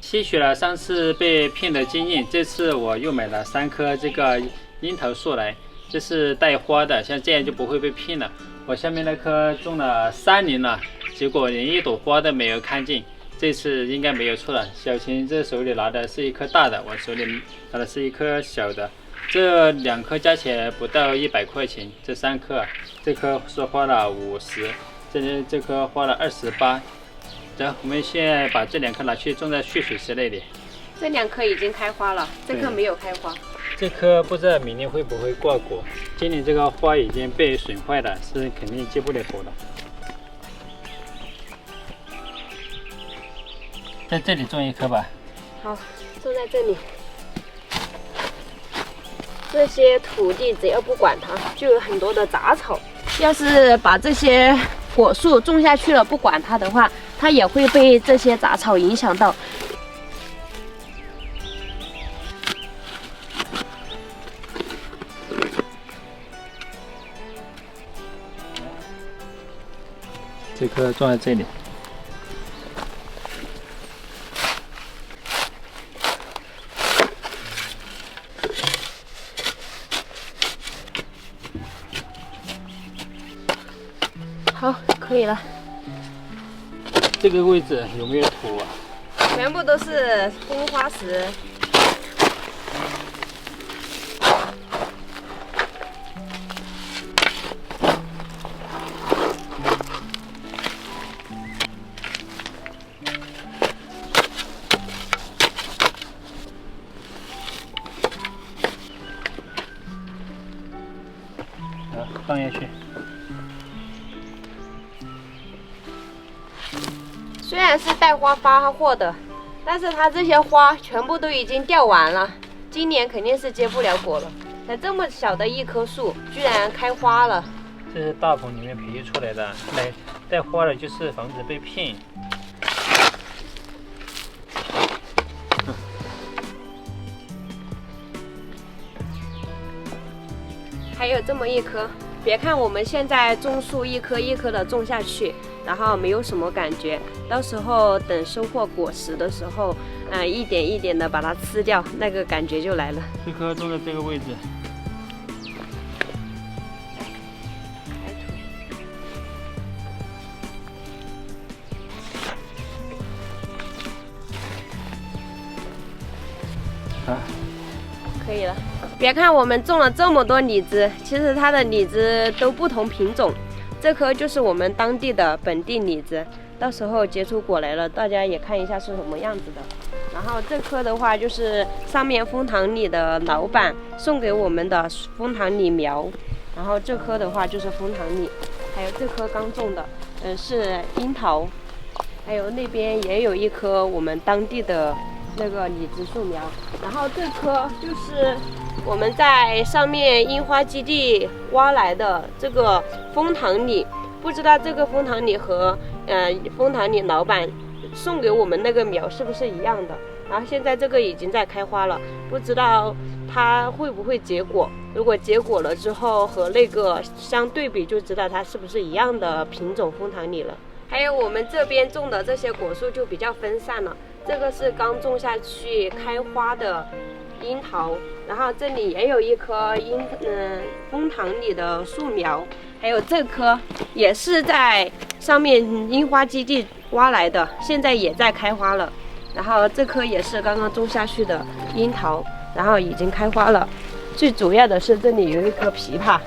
吸取了上次被骗的经验，这次我又买了3棵这个樱桃树来，这是带花的，像这样就不会被骗了。我下面那棵种了3年了，结果连一朵花都没有看见，这次应该没有错了。小琴这手里拿的是一颗大的，我手里拿的是一颗小的，这2颗加起来不到100块钱，这3颗，这颗是花了50，这颗花了28。走，我们现在把这2颗拿去种在蓄水池那里。这2颗已经开花了，这颗没有开花。这颗不知道明年会不会挂果，今年这个花已经被损坏了，是肯定结不了果了。在这里种1颗吧。好，种在这里。这些土地只要不管它，就有很多的杂草。要是把这些果树种下去了，不管它的话，它也会被这些杂草影响到。这颗种在这里。好，可以了。这个位置有没有土啊？全部都是风花石。好，放下去。虽然是带花发货的，但是它这些花全部都已经掉完了，今年肯定是结不了果了。才这么小的一棵树，居然开花了。这是大棚里面培育出来的，来带花的就是防止被骗。还有这么一棵，别看我们现在种树一棵一棵的种下去，然后没有什么感觉，到时候等收获果实的时候，一点一点的把它吃掉，那个感觉就来了。这棵种在这个位置。啊，可以了。别看我们种了这么多李子，其实它的李子都不同品种。这颗就是我们当地的本地李子，到时候结出果来了，大家也看一下是什么样子的。然后这颗的话，就是上面枫糖李的老板送给我们的枫糖李苗。然后这颗的话就是枫糖李，还有这颗刚种的，是樱桃。还有那边也有一棵我们当地的那个李子树苗，然后这棵就是我们在上面樱花基地挖来的这个枫糖李，不知道这个枫糖李和枫糖李老板送给我们那个苗是不是一样的？然后现在这个已经在开花了，不知道它会不会结果。如果结果了之后和那个相对比，就知道它是不是一样的品种枫糖李了。还有我们这边种的这些果树就比较分散了，这个是刚种下去开花的樱桃，然后这里也有一棵枫糖李的树苗，还有这棵也是在上面樱花基地挖来的，现在也在开花了。然后这棵也是刚刚种下去的樱桃，然后已经开花了。最主要的是这里有一棵枇杷。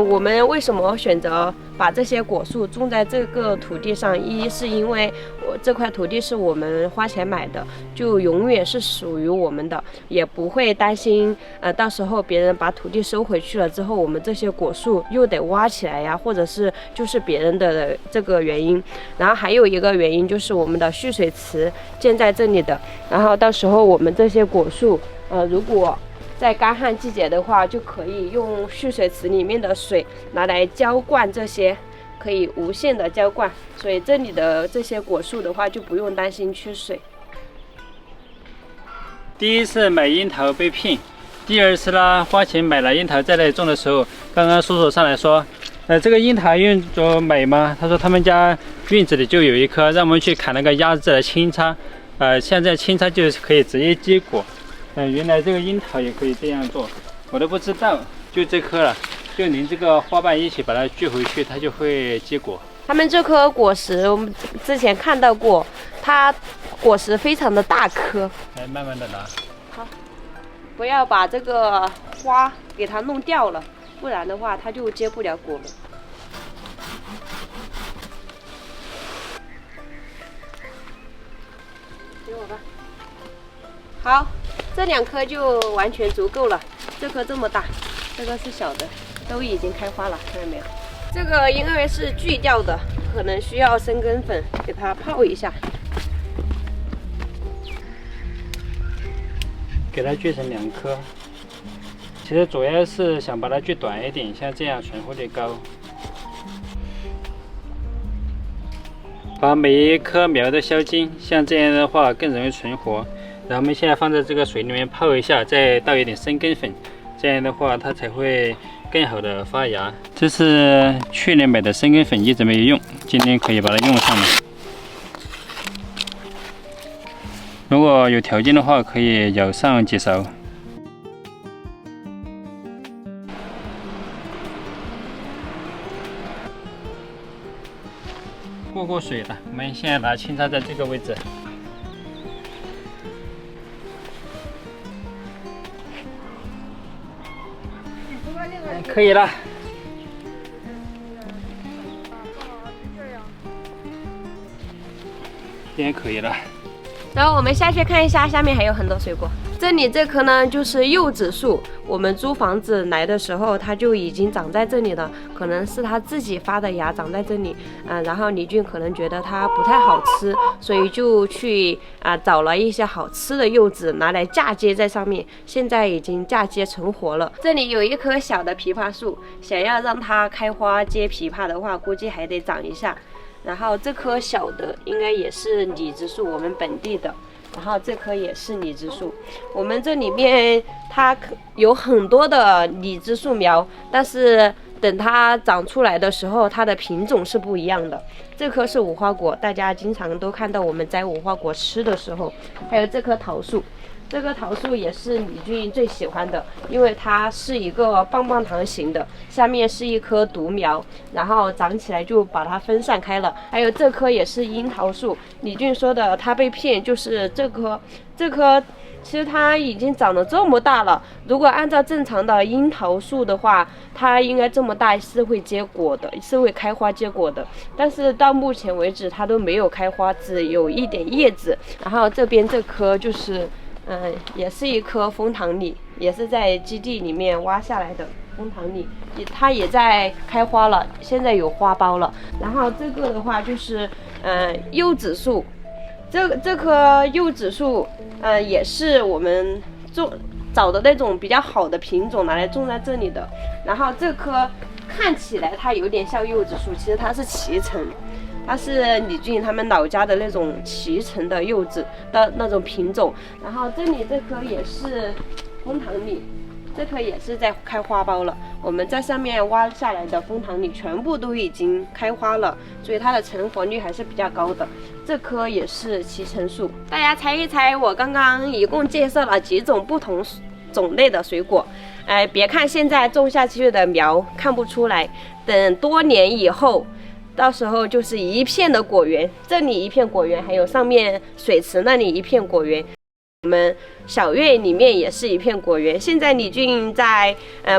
我们为什么选择把这些果树种在这个土地上？一是因为这块土地是我们花钱买的，就永远是属于我们的，也不会担心到时候别人把土地收回去了之后，我们这些果树又得挖起来呀，或者是就是别人的这个原因。然后还有一个原因就是我们的蓄水池建在这里的，然后到时候我们这些果树如果在干旱季节的话，就可以用蓄水池里面的水拿来浇灌这些，可以无限的浇灌，所以这里的这些果树的话就不用担心缺水。第一次买樱桃被骗，第二次呢花钱买了樱桃在那里种的时候，刚刚叔叔上来说，这个樱桃用着美吗？他说他们家院子里就有一棵，让我们去砍那个鸭子来扦插。现在清仓就是可以直接结果。原来这个樱桃也可以这样做，我都不知道，就这颗了，就连这个花瓣一起把它锯回去，它就会结果。他们这颗果实，我们之前看到过，它果实非常的大颗。来，慢慢的拿。好，不要把这个花给它弄掉了，不然的话它就结不了果了。给我吧。好，这2颗就完全足够了。这颗这么大，这个是小的，都已经开花了，看到没有？这个因为是锯掉的，可能需要生根粉给它泡一下。给它锯成2颗。其实主要是想把它锯短一点，像这样存活率高。把每一颗苗都削尖，像这样的话更容易存活。然后我们现在放在这个水里面泡一下，再倒一点生根粉，这样的话它才会更好的发芽。这是去年买的生根粉，一直没有用，今天可以把它用上了。如果有条件的话，可以舀上几勺。过水了，我们现在把它扦插在这个位置。可以了。现在可以了。然后我们下去看一下，下面还有很多水果。这里这棵呢就是柚子树，我们租房子来的时候它就已经长在这里了，可能是它自己发的芽长在这里。然后李俊可能觉得它不太好吃，所以就去找了一些好吃的柚子拿来嫁接在上面，现在已经嫁接成活了。这里有一棵小的枇杷树，想要让它开花结枇杷的话，估计还得长一下。然后这棵小的应该也是李子树，我们本地的。然后这棵也是李子树，我们这里面它有很多的李子树苗，但是等它长出来的时候，它的品种是不一样的。这棵是无花果，大家经常都看到我们摘无花果吃的时候。还有这棵桃树，这棵桃树也是李俊最喜欢的，因为它是一个棒棒糖型的，下面是一棵独苗，然后长起来就把它分散开了。还有这棵也是樱桃树，李俊说的他被骗就是这棵其实它已经长得这么大了，如果按照正常的樱桃树的话，它应该这么大是会结果的，是会开花结果的，但是到目前为止它都没有开花，只有一点叶子。然后这边这棵就是也是一颗枫糖李，也是在基地里面挖下来的枫糖李，它也在开花了，现在有花苞了。然后这个的话就是柚子树，这棵柚子树也是我们找的那种比较好的品种拿来种在这里的。然后这棵看起来它有点像柚子树，其实它是脐橙。它是李俊他们老家的那种脐橙的柚子的那种品种。然后这里这棵也是枫糖李，这棵也是在开花苞了。我们在上面挖下来的枫糖李全部都已经开花了，所以它的成活率还是比较高的。这棵也是脐橙树。大家猜一猜，我刚刚一共介绍了几种不同种类的水果。别看现在种下去的苗看不出来，等多年以后，到时候就是一片的果园，这里一片果园，还有上面水池那里一片果园。我们小院里面也是一片果园。现在李俊在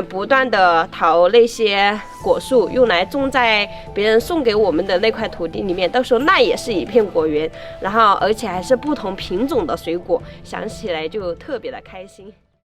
不断的淘那些果树，用来种在别人送给我们的那块土地里面，到时候那也是一片果园。然后而且还是不同品种的水果，想起来就特别的开心。